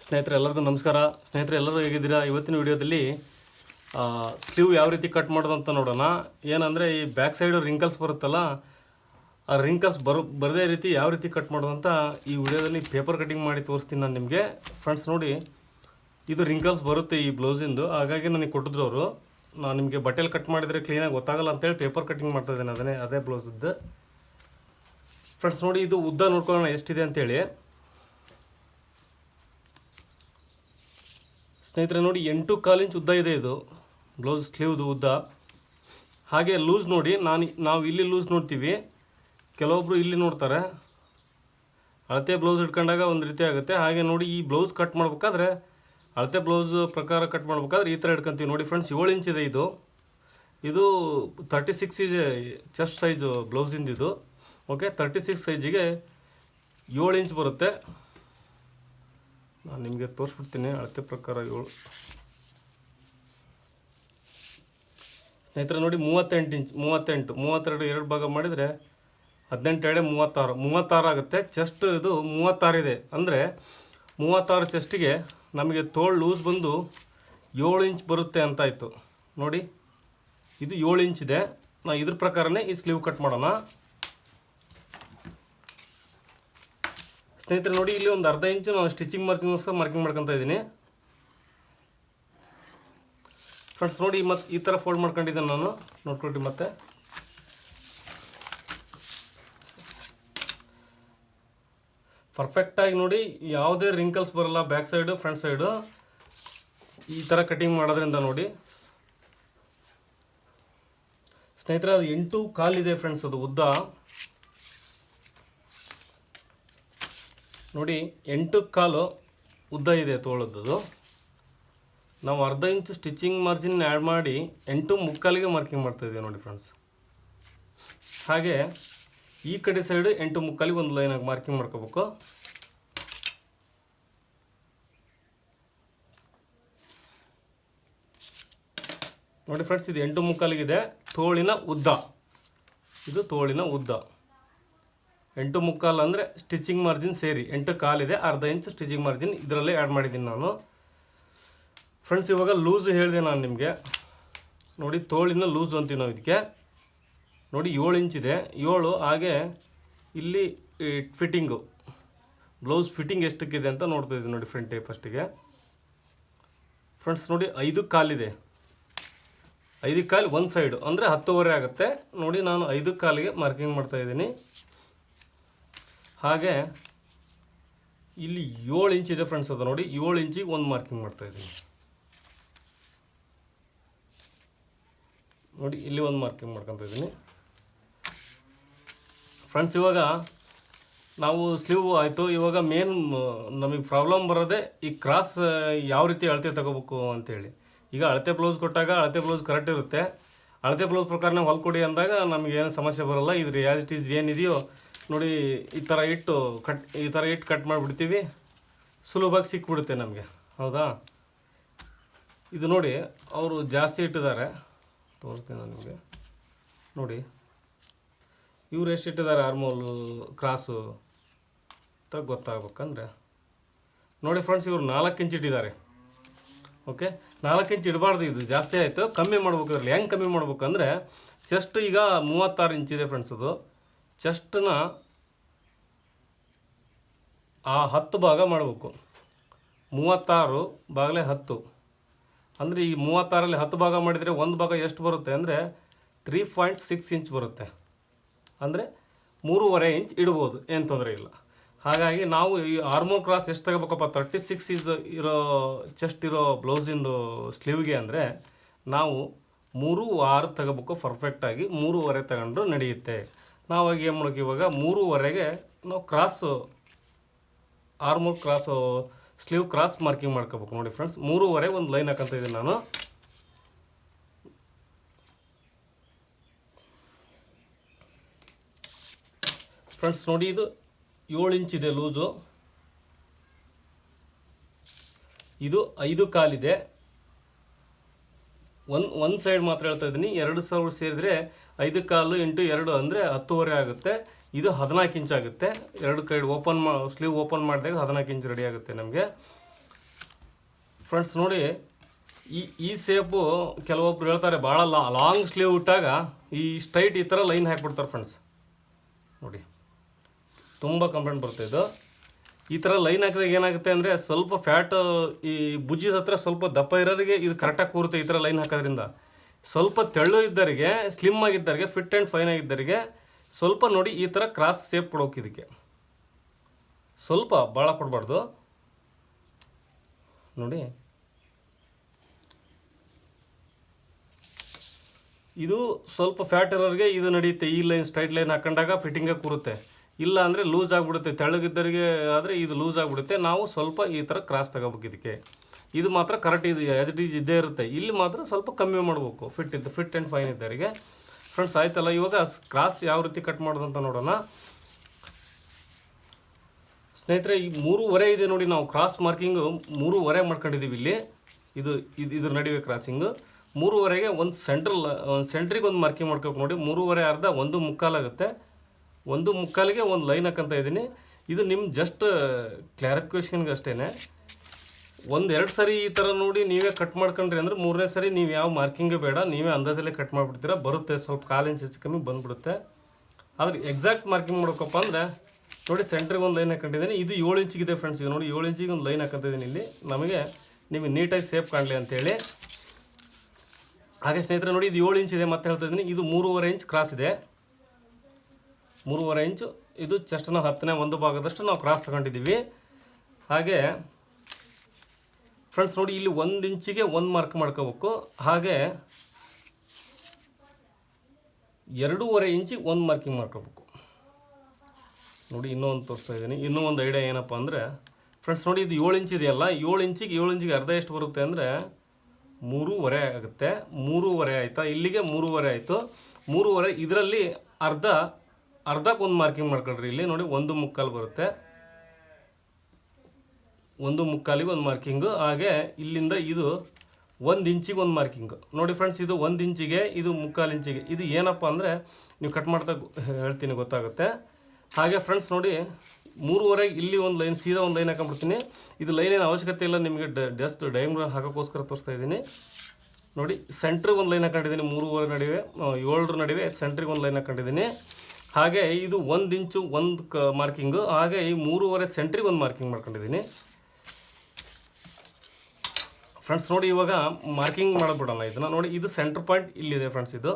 ಸ್ನೇಹಿತರೆ ಎಲ್ಲರಿಗೂ ನಮಸ್ಕಾರ. ಸ್ನೇಹಿತರೆ ಎಲ್ಲರೂ ಹೇಗಿದ್ದೀರಾ? ಇವತ್ತಿನ ವಿಡಿಯೋದಲ್ಲಿ ಸ್ಲೀವ್ ಯಾವ ರೀತಿ ಕಟ್ ಮಾಡೋದು ಅಂತ ನೋಡೋಣ. ಏನಂದರೆ ಈ ಬ್ಯಾಕ್ ಸೈಡು ರಿಂಕಲ್ಸ್ ಬರುತ್ತಲ್ಲ, ಆ ರಿಂಕಲ್ಸ್ ಬರದೇ ರೀತಿ ಯಾವ ರೀತಿ ಕಟ್ ಮಾಡೋದು ಅಂತ ಈ ವಿಡಿಯೋದಲ್ಲಿ ಪೇಪರ್ ಕಟಿಂಗ್ ಮಾಡಿ ತೋರಿಸ್ತೀನಿ ನಾನು ನಿಮಗೆ. ಫ್ರೆಂಡ್ಸ್ ನೋಡಿ, ಇದು ರಿಂಕಲ್ಸ್ ಬರುತ್ತೆ ಈ ಬ್ಲೌಸಿಂದು, ಹಾಗಾಗಿ ನನಗೆ ಕೊಟ್ಟಿದ್ರು ಅವರು. ನಾನು ನಿಮಗೆ ಬಟ್ಟೆಲಿ ಕಟ್ ಮಾಡಿದರೆ ಕ್ಲೀನಾಗಿ ಗೊತ್ತಾಗಲ್ಲ ಅಂತೇಳಿ ಪೇಪರ್ ಕಟಿಂಗ್ ಮಾಡ್ತಾಯಿದ್ದೇನೆ. ಅದೇ ಬ್ಲೌಸಿದ್ದು. ಫ್ರೆಂಡ್ಸ್ ನೋಡಿ, ಇದು ಉದ್ದ ನೋಡ್ಕೊಳ್ಳೋಣ ಎಷ್ಟಿದೆ ಅಂತೇಳಿ. ಸ್ನೇಹಿತರೆ ನೋಡಿ, 8.25 ಇಂಚ್ ಉದ್ದ ಇದೆ ಇದು ಬ್ಲೌಸ್ ಸ್ಲೀವ್ದು ಉದ್ದ. ಹಾಗೆ ಲೂಸ್ ನೋಡಿ, ನಾವು ಇಲ್ಲಿ ಲೂಸ್ ನೋಡ್ತೀವಿ, ಕೆಲವೊಬ್ಬರು ಇಲ್ಲಿ ನೋಡ್ತಾರೆ. ಅಳತೆ ಬ್ಲೌಸ್ ಇಟ್ಕೊಂಡಾಗ ಒಂದು ರೀತಿ ಆಗುತ್ತೆ. ಹಾಗೆ ನೋಡಿ, ಈ ಬ್ಲೌಸ್ ಕಟ್ ಮಾಡ್ಬೇಕಾದ್ರೆ ಅಳತೆ ಬ್ಲೌಸ್ ಪ್ರಕಾರ ಕಟ್ ಮಾಡ್ಬೇಕಾದ್ರೆ ಈ ಥರ ಇಟ್ಕೊತೀವಿ ನೋಡಿ. ಫ್ರೆಂಡ್ಸ್ 7 ಇಂಚ್ ಇದೆ ಇದು. 36 ಇದೆ ಚೆಸ್ಟ್ ಸೈಜು ಬ್ಲೌಸಿಂದು ಇದು. ಓಕೆ, 36 ಸೈಜಿಗೆ 7 ಇಂಚ್ ಬರುತ್ತೆ. ನಾನು ನಿಮಗೆ ತೋರಿಸ್ಬಿಡ್ತೀನಿ ಅಳತೆ ಪ್ರಕಾರ 7. ಸ್ನೇಹಿತರೆ ನೋಡಿ, 38 ಇಂಚ್, 32 ಎರಡು ಭಾಗ ಮಾಡಿದರೆ 18 36 ಆಗುತ್ತೆ. ಚೆಸ್ಟ್ ಇದು 36 ಇದೆ. ಅಂದರೆ 36 ಚೆಸ್ಟಿಗೆ ನಮಗೆ ತೋಳು ಲೂಸ್ ಬಂದು 7 ಇಂಚ್ ಬರುತ್ತೆ ಅಂತಾಯಿತು ನೋಡಿ. ಇದು 7 ಇಂಚ್ ಇದೆ. ನಾನು ಇದ್ರ ಪ್ರಕಾರನೇ ಈ ಸ್ಲೀವ್ ಕಟ್ ಮಾಡೋಣ. ಸ್ನೇಹಿತರೆ ನೋಡಿ, ಇಲ್ಲಿ ಒಂದು ಅರ್ಧ ಇಂಚು ನಾನು ಸ್ಟಿಚಿಂಗ್ ಮಾರ್ಕಿಂಗ್ ಮಾಡ್ಕೊತಾ ಇದ್ದೀನಿ. ಫ್ರೆಂಡ್ಸ್ ನೋಡಿ, ಮತ್ತು ಈ ಥರ ಫೋಲ್ಡ್ ಮಾಡ್ಕೊಂಡಿದ್ದೇನೆ ನಾನು, ನೋಡ್ಕೊಳ್ರಿ. ಮತ್ತೆ ಪರ್ಫೆಕ್ಟಾಗಿ ನೋಡಿ, ಯಾವುದೇ ರಿಂಕಲ್ಸ್ ಬರಲ್ಲ ಬ್ಯಾಕ್ ಸೈಡು ಫ್ರಂಟ್ ಸೈಡು. ಈ ಥರ ಕಟಿಂಗ್ ಮಾಡೋದ್ರಿಂದ ನೋಡಿ ಸ್ನೇಹಿತರೆ, ಅದು 8.25 ಇದೆ ಫ್ರೆಂಡ್ಸ್, ಅದು ಉದ್ದ ನೋಡಿ. 8.25 ಉದ್ದ ಇದೆ ತೋಳದ್ದು. ನಾವು ಅರ್ಧ ಇಂಚು ಸ್ಟಿಚಿಂಗ್ ಮಾರ್ಜಿನ್ ಆ್ಯಡ್ ಮಾಡಿ 8.25ಗೆ ಮಾರ್ಕಿಂಗ್ ಮಾಡ್ತಾಯಿದ್ದೀವಿ ನೋಡಿ ಫ್ರೆಂಡ್ಸ್. ಹಾಗೆ ಈ ಕಡೆ ಸೈಡು 8.25ಗೆ ಒಂದು ಲೈನಾಗಿ ಮಾರ್ಕಿಂಗ್ ಮಾಡ್ಕೋಬೇಕು. ನೋಡಿ ಫ್ರೆಂಡ್ಸ್, ಇದು 8.25 ತೋಳಿನ ಉದ್ದ. ಇದು ತೋಳಿನ ಉದ್ದ 8.25 ಅಂದರೆ ಸ್ಟಿಚಿಂಗ್ ಮಾರ್ಜಿನ್ ಸೇರಿ 8.25 ಇದೆ. ಅರ್ಧ ಇಂಚ್ ಸ್ಟಿಚಿಂಗ್ ಮಾರ್ಜಿನ್ ಇದರಲ್ಲೇ ಆ್ಯಡ್ ಮಾಡಿದ್ದೀನಿ ನಾನು. ಫ್ರೆಂಡ್ಸ್ ಇವಾಗ ಲೂಸು ಹೇಳಿದೆ ನಾನು ನಿಮಗೆ ನೋಡಿ. ತೋಳಿನ ಲೂಸು ಅಂತೀವಿ ನಾವು ಇದಕ್ಕೆ ನೋಡಿ. 7 ಇಂಚ್ ಇದೆ, 7. ಹಾಗೆ ಇಲ್ಲಿ ಫಿಟ್ಟಿಂಗು, ಬ್ಲೌಸ್ ಫಿಟ್ಟಿಂಗ್ ಎಷ್ಟಕ್ಕಿದೆ ಅಂತ ನೋಡ್ತಾ ಇದ್ದೀನಿ ನೋಡಿ ಫ್ರಂಟ್ ಫಸ್ಟಿಗೆ. ಫ್ರೆಂಡ್ಸ್ ನೋಡಿ, 5.25 ಇದೆ. 5.25 ಒಂದು ಸೈಡು ಅಂದರೆ 10.25 ಆಗುತ್ತೆ ನೋಡಿ. ನಾನು 5.25ಗೆ ಮಾರ್ಕಿಂಗ್ ಮಾಡ್ತಾಯಿದ್ದೀನಿ. ಹಾಗೆ ಇಲ್ಲಿ 7 ಇಂಚ್ ಇದೆ ಫ್ರೆಂಡ್ಸ್, ಅದು ನೋಡಿ. 7 ಇಂಚಿಗೆ ಒಂದು ಮಾರ್ಕಿಂಗ್ ಮಾಡ್ತಾಯಿದ್ದೀನಿ ನೋಡಿ. ಇಲ್ಲಿ ಒಂದು ಮಾರ್ಕಿಂಗ್ ಮಾಡ್ಕೊತಾ ಇದ್ದೀನಿ ಫ್ರೆಂಡ್ಸ್. ಇವಾಗ ನಾವು ಸ್ಲೀವ್ ಆಯಿತು. ಇವಾಗ ಮೇನ್ ನಮಗೆ ಪ್ರಾಬ್ಲಮ್ ಬರೋದೇ ಈ ಕ್ರಾಸ್ ಯಾವ ರೀತಿ ಅಳತೆ ತಗೋಬೇಕು ಅಂತೇಳಿ. ಈಗ ಅಳತೆ ಬ್ಲೌಸ್ ಕೊಟ್ಟಾಗ ಅಳತೆ ಬ್ಲೌಸ್ ಕರೆಕ್ಟ್ ಇರುತ್ತೆ. ಅಳತೆ ಬ್ಲೌಸ್ ಪ್ರಕಾರನೇ ಹೊಲ್ಕೊಡಿ ಅಂದಾಗ ನಮಗೇನು ಸಮಸ್ಯೆ ಬರೋಲ್ಲ. ಇದು ರಿಯಾಲಿಟೀಸ್ ಏನಿದೆಯೋ ನೋಡಿ, ಈ ಥರ ಇಟ್ಟು ಕಟ್ ಮಾಡಿಬಿಡ್ತೀವಿ, ಸುಲಭವಾಗಿ ಸಿಕ್ಬಿಡುತ್ತೆ ನಮಗೆ, ಹೌದಾ? ಇದು ನೋಡಿ, ಅವರು ಜಾಸ್ತಿ ಇಟ್ಟಿದ್ದಾರೆ, ತೋರಿಸ್ತೀನಿ ನಾನು ನಿಮಗೆ ನೋಡಿ. ಇವ್ರು ಎಷ್ಟು ಇಟ್ಟಿದ್ದಾರೆ ಆರ್ಮೋಲು ಕ್ರಾಸು ಅಂತ ಗೊತ್ತಾಗ್ಬೇಕಂದ್ರೆ ನೋಡಿ ಫ್ರೆಂಡ್ಸ್, ಇವರು 4 ಇಂಚ್ ಇಟ್ಟಿದ್ದಾರೆ. ಓಕೆ, 4 ಇಂಚ್ ಇಡಬಾರ್ದು, ಇದು ಜಾಸ್ತಿ ಆಯಿತು. ಕಮ್ಮಿ ಮಾಡ್ಬೇಕು. ಇರಲಿ ಹೆಂಗೆ ಕಮ್ಮಿ ಮಾಡ್ಬೇಕಂದ್ರೆ, ಚೆಸ್ಟ್ ಈಗ 36 ಇಂಚ್ ಇದೆ ಫ್ರೆಂಡ್ಸ್. ಅದು ಚೆಸ್ಟನ್ನ 10 ಭಾಗ ಮಾಡಬೇಕು. 36 ಭಾಗಲೇ 10 ಅಂದರೆ ಈ 36ರಲ್ಲಿ 10 ಭಾಗ ಮಾಡಿದರೆ ಒಂದು ಭಾಗ ಎಷ್ಟು ಬರುತ್ತೆ ಅಂದರೆ 3.6 ಇಂಚ್ ಬರುತ್ತೆ. ಅಂದರೆ 3.25 ಇಂಚ್ ಇಡ್ಬೋದು, ಏನು ತೊಂದರೆ ಇಲ್ಲ. ಹಾಗಾಗಿ ನಾವು ಈ ಆರ್ಮೋಲ್ ಕ್ರಾಸ್ ಎಷ್ಟು ತಗೋಬೇಕಪ್ಪ, 36 ಇರೋ ಚೆಸ್ಟ್ ಇರೋ ಬ್ಲೌಸಿಂದು ಸ್ಲೀವ್ಗೆ ಅಂದರೆ ನಾವು 3.6 ತಗೋಬೇಕು ಪರ್ಫೆಕ್ಟಾಗಿ. 3.25 ತಗೊಂಡ್ರು ನಡೆಯುತ್ತೆ. ನಾವಾಗ ಏನು ಮಾಡೋಕೆ, ಇವಾಗ 3.25ಗೆ ನಾವು cross armhole cross sleeve cross marking ಮಾಡ್ಕೋಬೇಕು ನೋಡಿ ಫ್ರೆಂಡ್ಸ್. 3.25 ಒಂದು ಲೈನ್ ಹಾಕಂತ ಇದ್ದೀನಿ ನಾನು. ಫ್ರೆಂಡ್ಸ್ ನೋಡಿ, ಇದು 7 ಇಂಚ್ ಇದೆ ಲೂಸು. ಇದು 5.25 ಇದೆ. ಒಂದು ಸೈಡ್ ಮಾತ್ರ ಹೇಳ್ತಾ ಇದ್ದೀನಿ. 2 ಸೈಡ್ ಸೇರಿದರೆ 5.25 ಇಂಟು 2 ಅಂದರೆ 10.25 ಆಗುತ್ತೆ. ಇದು 14 ಇಂಚ್ ಆಗುತ್ತೆ. ಎರಡು ಕೈ ಸ್ಲೀವ್ ಓಪನ್ ಮಾಡಿದಾಗ 14 ಇಂಚ್ ರೆಡಿ ಆಗುತ್ತೆ ನಮಗೆ. ಫ್ರೆಂಡ್ಸ್ ನೋಡಿ, ಈ ಸೇಪು ಕೆಲವೊಬ್ರು ಹೇಳ್ತಾರೆ ಭಾಳ ಲಾಂಗ್ ಸ್ಲೀವ್ ಇಟ್ಟಾಗ ಈ ಸ್ಟ್ರೈಟ್ ಈ ಥರ ಲೈನ್ ಹಾಕಿಬಿಡ್ತಾರೆ ಫ್ರೆಂಡ್ಸ್. ನೋಡಿ ತುಂಬ ಕಂಪ್ಲೇಂಟ್ ಬರುತ್ತೆ ಇದು. ಈ ಥರ ಲೈನ್ ಹಾಕಿದಾಗ ಏನಾಗುತ್ತೆ ಅಂದರೆ ಸ್ವಲ್ಪ ಫ್ಯಾಟ್ ಈ ಭುಜದ ಹತ್ರ ಸ್ವಲ್ಪ ದಪ್ಪ ಇರೋರಿಗೆ ಇದು ಕರೆಕ್ಟಾಗಿ ಕೂರುತ್ತೆ. ಈ ಥರ ಲೈನ್ ಹಾಕೋದ್ರಿಂದ ಸ್ವಲ್ಪ ತೆಳ್ಳು ಇದ್ದವರಿಗೆ, ಸ್ಲಿಮ್ ಆಗಿದ್ದವರಿಗೆ, ಫಿಟ್ ಆ್ಯಂಡ್ ಫೈನ್ ಆಗಿದ್ದವರಿಗೆ ಸ್ವಲ್ಪ ನೋಡಿ ಈ ಥರ ಕ್ರಾಸ್ ಶೇಪ್ ಕೊಡೋಕೆ ಇದಕ್ಕೆ ಸ್ವಲ್ಪ ಭಾಳ ಕೊಡಬಾರ್ದು. ನೋಡಿ ಇದು ಸ್ವಲ್ಪ ಫ್ಯಾಟ್ ಇರೋರಿಗೆ ಇದು ನಡೆಯುತ್ತೆ. ಈ ಲೈನ್ ಸ್ಟ್ರೈಟ್ ಲೈನ್ ಹಾಕೊಂಡಾಗ ಫಿಟ್ಟಿಂಗಾಗಿ ಕೂರುತ್ತೆ. ಇಲ್ಲ ಅಂದರೆ ಲೂಸ್ ಆಗಿಬಿಡುತ್ತೆ. ತೆಳ್ಳಗಿದ್ದವರಿಗೆ ಆದರೆ ಇದು ಲೂಸ್ ಆಗಿಬಿಡುತ್ತೆ. ನಾವು ಸ್ವಲ್ಪ ಈ ಥರ ಕ್ರಾಸ್ ತಗೋಬೇಕು ಇದಕ್ಕೆ. ಇದು ಮಾತ್ರ ಕರೆಕ್ಟ್ ಇದು ಆ್ಯಸ್ ಇಟ್ ಈಸ್ ಇದ್ದೇ ಇರುತ್ತೆ. ಇಲ್ಲಿ ಮಾತ್ರ ಸ್ವಲ್ಪ ಕಮ್ಮಿ ಮಾಡಬೇಕು ಫಿಟ್ ಆ್ಯಂಡ್ ಫೈನ್ ಇದ್ದವರಿಗೆ. ಫ್ರೆಂಡ್ಸ್ ಆಯ್ತಲ್ಲ, ಇವಾಗ ಕ್ರಾಸ್ ಯಾವ ರೀತಿ ಕಟ್ ಮಾಡೋದು ಅಂತ ನೋಡೋಣ ಸ್ನೇಹಿತರೆ. ಈ 3.5 ಇದೆ ನೋಡಿ, ನಾವು ಕ್ರಾಸ್ ಮಾರ್ಕಿಂಗು 3.5 ಮಾಡ್ಕೊಂಡಿದ್ದೀವಿ ಇಲ್ಲಿ. ಇದ್ರ ನಡುವೆ ಕ್ರಾಸಿಂಗು 3.5ಗೆ ಒಂದು ಸೆಂಟ್ರಿಗೆ ಒಂದು ಮಾರ್ಕಿಂಗ್ ಮಾಡ್ಕೋಬೇಕು ನೋಡಿ. 3.5 ಅರ್ಧ 1.25 ಆಗುತ್ತೆ. 1.25ಗೆ ಒಂದು ಲೈನ್ ಹಾಕಂತ ಇದ್ದೀನಿ. ಇದು ನಿಮ್ಮ ಜಸ್ಟ್ ಕ್ಲಾರಿಫಿಕೇಷನ್ಗೆ ಅಷ್ಟೇ. 1-2 ಸರಿ ಈ ಥರ ನೋಡಿ ನೀವೇ ಕಟ್ ಮಾಡ್ಕೊಂಡ್ರಿ ಅಂದರೆ 3ನೇ ಸರಿ ನೀವು ಯಾವ ಮಾರ್ಕಿಂಗೇ ಬೇಡ, ನೀವೇ ಅಂದಾಜಲ್ಲೇ ಕಟ್ ಮಾಡಿಬಿಡ್ತೀರ. ಬರುತ್ತೆ, ಸ್ವಲ್ಪ 1/4 ಇಂಚ್ ಹೆಚ್ಚು ಕಮ್ಮಿ ಬಂದುಬಿಡುತ್ತೆ. ಆದರೆ ಎಕ್ಸಾಕ್ಟ್ ಮಾರ್ಕಿಂಗ್ ಮಾಡ್ಬೇಕಪ್ಪ ಅಂದರೆ ನೋಡಿ, ಸೆಂಟ್ರಿಗೆ ಒಂದು ಲೈನ್ ಹಾಕೊಂಡಿದ್ದೀನಿ. ಇದು 7 ಇಂಚಿಗಿದೆ ಫ್ರೆಂಡ್ಸ್. ಇದು ನೋಡಿ 7 ಇಂಚಿಗೆ ಒಂದು ಲೈನ್ ಹಾಕಂತಿದ್ದೀನಿ ಇಲ್ಲಿ, ನಮಗೆ ನಿಮಗೆ ನೀಟಾಗಿ ಸೇಫ್ ಕಾಣಲಿ ಅಂತೇಳಿ. ಹಾಗೆ ಸ್ನೇಹಿತರೆ ನೋಡಿ, ಇದು 7 ಇಂಚಿದೆ ಮತ್ತೆ ಹೇಳ್ತಾ ಇದ್ದೀನಿ. ಇದು 3.5 ಇಂಚ್ ಕ್ರಾಸ್ ಇದೆ. 3.5 ಇಂಚು ಇದು ಚೆಸ್ಟ್ನ 10ನೇ ಒಂದು ಭಾಗದಷ್ಟು ನಾವು ಕ್ರಾಸ್ ತಗೊಂಡಿದ್ದೀವಿ. ಹಾಗೆ ಫ್ರೆಂಡ್ಸ್ ನೋಡಿ, ಇಲ್ಲಿ 1 ಇಂಚಿಗೆ ಒಂದು ಮಾರ್ಕ್ ಮಾಡ್ಕೋಬೇಕು. ಹಾಗೆ 2.5 ಇಂಚಿಗೆ ಒಂದು ಮಾರ್ಕಿಂಗ್ ಮಾಡ್ಕೋಬೇಕು ನೋಡಿ. ಇನ್ನೂ ಒಂದು ತೋರಿಸ್ತಾ ಇದ್ದೀನಿ. ಇನ್ನೂ ಒಂದು ಐಡಿಯಾ ಏನಪ್ಪ ಅಂದರೆ ಫ್ರೆಂಡ್ಸ್ ನೋಡಿ, ಇದು 7 ಇಂಚ್ ಇದೆಯಲ್ಲ, 7 ಇಂಚಿಗೆ ಅರ್ಧ ಎಷ್ಟು ಬರುತ್ತೆ ಅಂದರೆ 3.5 ಆಗುತ್ತೆ. 3.5 ಆಯಿತಾ, ಇಲ್ಲಿಗೆ 3.5 ಆಯಿತು. 3.5 ಇದರಲ್ಲಿ ಅರ್ಧಕ್ಕೆ ಒಂದು ಮಾರ್ಕಿಂಗ್ ಮಾಡ್ಕೊಳ್ರಿ. ಇಲ್ಲಿ ನೋಡಿ 1.25 ಬರುತ್ತೆ. 1.25ಗೆ ಒಂದು ಮಾರ್ಕಿಂಗು. ಹಾಗೆ ಇಲ್ಲಿಂದ ಇದು 1 ಇಂಚಿಗೆ ಒಂದು ಮಾರ್ಕಿಂಗು ನೋಡಿ ಫ್ರೆಂಡ್ಸ್. ಇದು 1 ಇಂಚಿಗೆ, ಇದು 3/4 ಇಂಚಿಗೆ. ಇದು ಏನಪ್ಪ ಅಂದರೆ ನೀವು ಕಟ್ ಮಾಡ್ತಾ ಹೇಳ್ತೀನಿ, ಗೊತ್ತಾಗುತ್ತೆ. ಹಾಗೆ ಫ್ರೆಂಡ್ಸ್ ನೋಡಿ, 3.5 ಇಲ್ಲಿ ಒಂದು ಲೈನ್, ಸೀದಾ ಒಂದು ಲೈನ್ ಹಾಕೊಂಡ್ಬಿಡ್ತೀನಿ. ಇದು ಲೈನ್ ಏನು ಅವಶ್ಯಕತೆ ಇಲ್ಲ, ನಿಮಗೆ ಜಸ್ಟ್ ಡೈಮ್ರ ಹಾಕೋಕ್ಕೋಸ್ಕರ ತೋರಿಸ್ತಾ ಇದ್ದೀನಿ ನೋಡಿ. ಸೆಂಟ್ರಿಗೆ ಒಂದು ಲೈನ್ ಹಾಕೊಂಡಿದ್ದೀನಿ. 3.5 ನಡುವೆ 7 ನಡುವೆ ಸೆಂಟ್ರಿಗೆ ಒಂದು ಲೈನ್ ಹಾಕೊಂಡಿದ್ದೀನಿ. ಹಾಗೆ ಇದು 1 ಇಂಚು ಒಂದು ಮಾರ್ಕಿಂಗು. ಹಾಗೆ ಈ 3.5 ಸೆಂಟ್ರಿಗೆ ಒಂದು ಮಾರ್ಕಿಂಗ್ ಮಾಡ್ಕೊಂಡಿದ್ದೀನಿ ಫ್ರೆಂಡ್ಸ್. ನೋಡಿ ಇವಾಗ ಮಾರ್ಕಿಂಗ್ ಮಾಡಿಬಿಡೋಣ ಇದನ್ನು ನೋಡಿ. ಇದು ಸೆಂಟ್ರ್ ಪಾಯಿಂಟ್ ಇಲ್ಲಿದೆ ಫ್ರೆಂಡ್ಸ್. ಇದು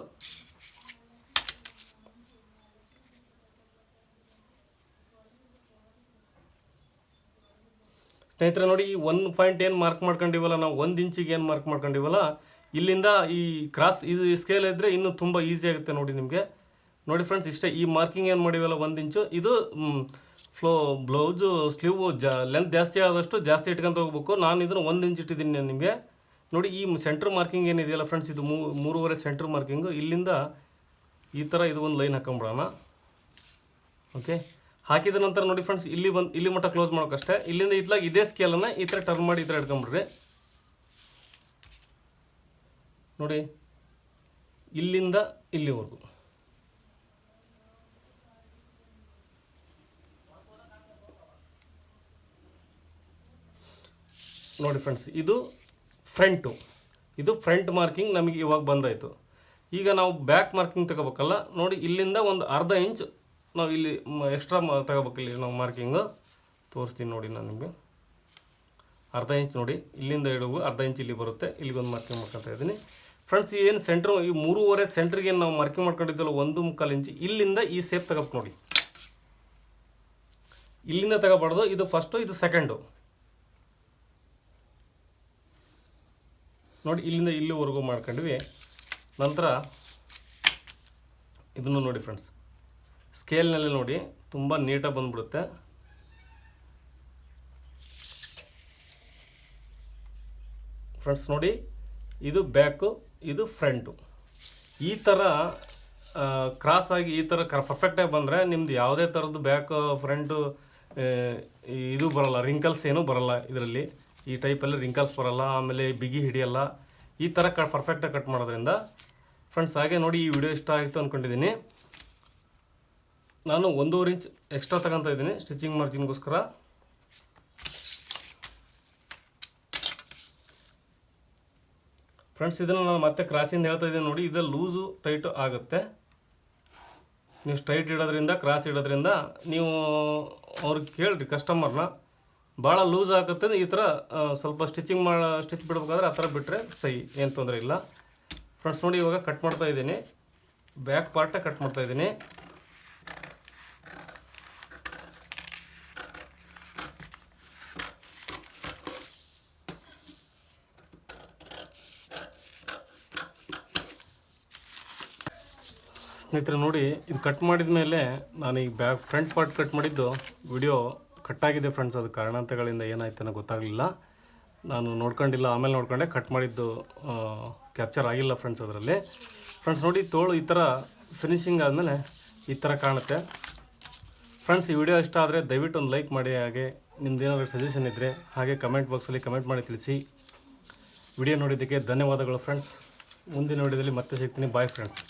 ಸ್ನೇಹಿತರೆ ನೋಡಿ, ಈ 1 ಪಾಯಿಂಟ್ ಏನು ಮಾರ್ಕ್ ಮಾಡ್ಕೊಂಡಿವಲ್ಲ ನಾವು, 1 ಇಂಚಿಗೆ ಏನು ಮಾರ್ಕ್ ಮಾಡ್ಕೊಂಡಿವಲ್ಲ, ಇಲ್ಲಿಂದ ಈ ಕ್ರಾಸ್ ಇದು ಸ್ಕೇಲ್ ಇದ್ದರೆ ಇನ್ನೂ ತುಂಬ ಈಸಿ ಆಗುತ್ತೆ ನೋಡಿ ನಿಮಗೆ. ನೋಡಿ ಫ್ರೆಂಡ್ಸ್, ಇಷ್ಟೇ. ಈ ಮಾರ್ಕಿಂಗ್ ಏನು ಮಾಡಿವಲ್ಲ 1 ಇಂಚು, ಇದು ಬ್ಲೌಸು ಸ್ಲೀವು ಲೆಂತ್ ಜಾಸ್ತಿ ಆದಷ್ಟು ಜಾಸ್ತಿ ಇಟ್ಕೊಂತ ಹೋಗ್ಬೇಕು. ನಾನು ಇದನ್ನು 1 ಇಂಚ್ ಇಟ್ಟಿದ್ದೀನಿ ನಿಮಗೆ ನೋಡಿ. ಈ ಸೆಂಟ್ರ್ ಮಾರ್ಕಿಂಗ್ ಏನಿದೆಯಲ್ಲ ಫ್ರೆಂಡ್ಸ್, ಇದು 3.5 ಸೆಂಟ್ರ್ ಮಾರ್ಕಿಂಗು. ಇಲ್ಲಿಂದ ಈ ಥರ ಇದು ಒಂದು ಲೈನ್ ಹಾಕೊಂಬಿಡೋಣ. ಓಕೆ, ಹಾಕಿದ ನಂತರ ನೋಡಿ ಫ್ರೆಂಡ್ಸ್, ಇಲ್ಲಿ ಮಟ್ಟ ಕ್ಲೋಸ್ ಮಾಡೋಕ್ಕಷ್ಟೇ. ಇಲ್ಲಿಂದ ಇತ್ಲಾಗ ಇದೇ ಸ್ಕೇಲನ್ನು ಈ ಥರ ಟರ್ನ್ ಮಾಡಿ ಈ ಥರ ಇಟ್ಕೊಂಬಿಡ್ರಿ ನೋಡಿ. ಇಲ್ಲಿಂದ ಇಲ್ಲಿವರೆಗೂ ನೋಡಿ ಫ್ರೆಂಡ್ಸ್. ಇದು ಫ್ರಂಟ್ ಮಾರ್ಕಿಂಗ್ ನಮಗೆ ಇವಾಗ ಬಂದಾಯಿತು. ಈಗ ನಾವು ಬ್ಯಾಕ್ ಮಾರ್ಕಿಂಗ್ ತಗೋಬೇಕಲ್ಲ ನೋಡಿ. ಇಲ್ಲಿಂದ ಒಂದು ಅರ್ಧ ಇಂಚ್ ನಾವು ಇಲ್ಲಿ ಎಕ್ಸ್ಟ್ರಾ ತಗೋಬೇಕು. ಇಲ್ಲಿ ನಾವು ಮಾರ್ಕಿಂಗು ತೋರಿಸ್ತೀನಿ ನೋಡಿ ನಾನು ನಿಮಗೆ. ಅರ್ಧ ಇಂಚ್ ನೋಡಿ, ಇಲ್ಲಿಂದ ಹಿಡಿದು ಅರ್ಧ ಇಂಚ್ ಇಲ್ಲಿ ಬರುತ್ತೆ. ಇಲ್ಲಿಗೊಂದು ಮಾರ್ಕಿಂಗ್ ಮಾಡ್ಕೊತಾ ಇದ್ದೀನಿ ಫ್ರೆಂಡ್ಸ್. ಏನು ಸೆಂಟ್ರು ಈ 3.5 ಸೆಂಟ್ರಿಗೆ ನಾವು ಮಾರ್ಕಿಂಗ್ ಮಾಡ್ಕೊಂಡಿದ್ದಲ್ಲ 1.25 ಇಂಚ್, ಇಲ್ಲಿಂದ ಈ ಸೇಪ್ ತಗೋಬೇಕು ನೋಡಿ. ಇಲ್ಲಿಂದ ತಗೋಬಾರ್ದು, ಇದು ಫಸ್ಟು, ಇದು ಸೆಕೆಂಡು ನೋಡಿ. ಇಲ್ಲಿಂದ ಇಲ್ಲಿವರೆಗೂ ಮಾಡ್ಕೊಂಡ್ವಿ. ನಂತರ ಇದನ್ನು ನೋಡಿ ಫ್ರೆಂಡ್ಸ್, ಸ್ಕೇಲ್ನಲ್ಲಿ ನೋಡಿ ತುಂಬ ನೀಟಾಗಿ ಬಂದ್ಬಿಡುತ್ತೆ. ಫ್ರೆಂಡ್ಸ್ ನೋಡಿ, ಇದು ಬ್ಯಾಕು, ಇದು ಫ್ರಂಟು. ಈ ಥರ ಕ್ರಾಸಾಗಿ ಈ ಥರ ಪರ್ಫೆಕ್ಟಾಗಿ ಬಂದರೆ ನಿಮ್ದು ಯಾವುದೇ ಥರದ್ದು ಬ್ಯಾಕ್ ಫ್ರಂಟು ಇದು ಬರೋಲ್ಲ, ರಿಂಕಲ್ಸ್ ಏನೂ ಬರೋಲ್ಲ ಇದರಲ್ಲಿ. ಈ ಟೈಪಲ್ಲಿ ರಿಂಕಲ್ಸ್ ಬರೋಲ್ಲ, ಆಮೇಲೆ ಬಿಗಿ ಹಿಡಿಯಲ್ಲ. ಈ ಥರ ಪರ್ಫೆಕ್ಟಾಗಿ ಕಟ್ ಮಾಡೋದ್ರಿಂದ ಫ್ರೆಂಡ್ಸ್. ಹಾಗೆ ನೋಡಿ, ಈ ವಿಡಿಯೋ ಇಷ್ಟ ಆಯಿತು ಅಂದ್ಕೊಂಡಿದ್ದೀನಿ. ನಾನು 1.5 ಇಂಚ್ ಎಕ್ಸ್ಟ್ರಾ ತಗೊತಾ ಇದ್ದೀನಿ ಸ್ಟಿಚಿಂಗ್ ಮಾರ್ಜಿನ್ಗೋಸ್ಕರ. ಫ್ರೆಂಡ್ಸ್ ಇದನ್ನು ನಾನು ಮತ್ತೆ ಕ್ರಾಸಿಂದ ಹೇಳ್ತಾ ಇದ್ದೀನಿ ನೋಡಿ, ಇದು ಲೂಸು ಟೈಟು ಆಗುತ್ತೆ. ನೀವು ಸ್ಟ್ರೈಟ್ ಇಡೋದ್ರಿಂದ ಕ್ರಾಸ್ ಇಡೋದ್ರಿಂದ ನೀವು ಅವ್ರಿಗೆ ಕೇಳಿರಿ ಕಸ್ಟಮರ್ನ, ಭಾಳ ಲೂಸ್ ಆಗುತ್ತೆ ಈ ಥರ ಸ್ವಲ್ಪ ಸ್ಟಿಚ್ ಬಿಡ್ಬೇಕಾದ್ರೆ ಆ ಥರ ಬಿಟ್ಟರೆ ಸಹಿ, ಏನು ತೊಂದರೆ ಇಲ್ಲ. ಫ್ರೆಂಡ್ಸ್ ನೋಡಿ ಇವಾಗ ಕಟ್ ಮಾಡ್ತಾ ಇದ್ದೀನಿ, ಬ್ಯಾಕ್ ಪಾರ್ಟೇ ಕಟ್ ಮಾಡ್ತಾ ಇದ್ದೀನಿ. ಸ್ನೇಹಿತರೆ ನೋಡಿ, ಇದು ಕಟ್ ಮಾಡಿದ ಮೇಲೆ ನಾನು ಈಗ ಫ್ರಂಟ್ ಪಾರ್ಟ್ ಕಟ್ ಮಾಡಿದ್ದು ವಿಡಿಯೋ ಕಟ್ಟಾಗಿದೆ ಫ್ರೆಂಡ್ಸ್. ಅದು ಕಾರಣಾಂತರಗಳಿಂದ ಏನಾಯ್ತು ಅನ್ನೋ ಗೊತ್ತಾಗಲಿಲ್ಲ, ನಾನು ನೋಡ್ಕೊಂಡಿಲ್ಲ, ಆಮೇಲೆ ನೋಡ್ಕೊಂಡೆ ಕಟ್ ಮಾಡಿದ್ದು ಕ್ಯಾಪ್ಚರ್ ಆಗಿಲ್ಲ ಫ್ರೆಂಡ್ಸ್ ಅದರಲ್ಲಿ. ಫ್ರೆಂಡ್ಸ್ ನೋಡಿ ತೋಳು ಈ ಥರ ಫಿನಿಶಿಂಗ್ ಆದಮೇಲೆ ಈ ಥರ ಕಾಣುತ್ತೆ. ಫ್ರೆಂಡ್ಸ್ ಈ ವಿಡಿಯೋ ಇಷ್ಟ ಆದರೆ ದಯವಿಟ್ಟು ಒಂದು ಲೈಕ್ ಮಾಡಿ, ಹಾಗೆ ನಿಮ್ದು ಏನಾದರೂ ಸಜೆಷನ್ ಇದ್ದರೆ ಹಾಗೆ ಕಮೆಂಟ್ ಬಾಕ್ಸಲ್ಲಿ ಕಮೆಂಟ್ ಮಾಡಿ ತಿಳಿಸಿ. ವಿಡಿಯೋ ನೋಡಿದ್ದಕ್ಕೆ ಧನ್ಯವಾದಗಳು ಫ್ರೆಂಡ್ಸ್. ಮುಂದಿನ ವಿಡಿಯೋದಲ್ಲಿ ಮತ್ತೆ ಸಿಗ್ತೀನಿ. Bye friends.